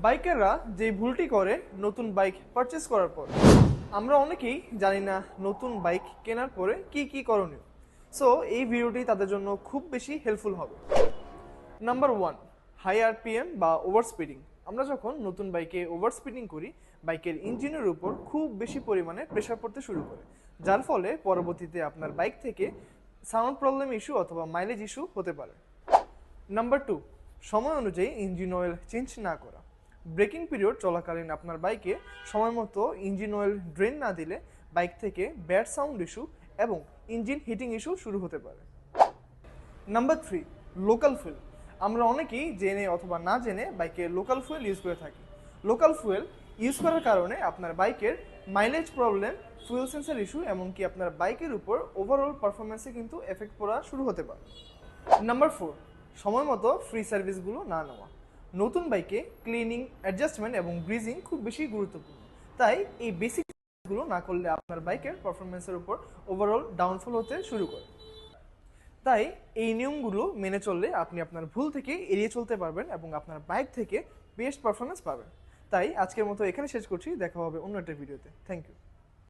বাইকাররা যে ভুলটি করে নতুন বাইক পারচেজ করার পর, আমরা অনেকেই জানি না নতুন বাইক কেনার পরে কি কি করণীয়। সো এই ভিডিওটি তাদের জন্য খুব বেশি হেল্পফুল হবে। নাম্বার 1, হাই আরপিএম বা ওভার স্পিডিং। আমরা যখন নতুন বাইকে ওভার স্পিডিং করি, বাইকের ইঞ্জিনের উপর খুব বেশি পরিমাণে প্রেশার পড়তে শুরু করে, যার ফলে পরবর্তীতে আপনার বাইক থেকে সাউন্ড প্রবলেম ইস্যু অথবা মাইলেজ ইস্যু হতে পারে। নাম্বার 2, সময় অনুযায়ী ইঞ্জিন অয়েল চেঞ্জ না করা। ব্রেকিং পিরিয়ড চলাকালীন আপনার বাইকে সময় মতো ইঞ্জিন অয়েল ড্রেন না দিলে বাইক থেকে ব্যাড সাউন্ড ইস্যু এবং ইঞ্জিন হিটিং ইস্যু শুরু হতে পারে। Number 3, local fuel. আমরা অনেকেই জেনে অথবা না জেনে বাইকে লোকাল ফুয়েল ইউজ করে থাকি। লোকাল ফুয়েল ইউজ করার কারণে আপনার বাইকের mileage problem, fuel sensor issue, এমনকি আপনার বাইকের উপর ওভারঅল পারফরমেন্সে কিন্তু এফেক্ট পড়া শুরু হতে পারে। নাম্বার 4, সময় মতো ফ্রি সার্ভিসগুলো না নেওয়া। নতুন বাইকে ক্লিনিং, অ্যাডজাস্টমেন্ট এবং গ্রিজিং খুব বেশি গুরুত্বপূর্ণ, তাই এই বেসিকগুলো না করলে আপনার বাইকের পারফরমেন্সের উপর ওভারঅল ডাউনফল হতে শুরু করে। তাই এই নিয়মগুলো মেনে চললে আপনি আপনার ভুল থেকে এড়িয়ে চলতে পারবেন এবং আপনার বাইক থেকে বেস্ট পারফরমেন্স পাবেন। তাই আজকের মতো এখানে শেষ করছি, দেখা হবে অন্য একটা ভিডিওতে। Thank you.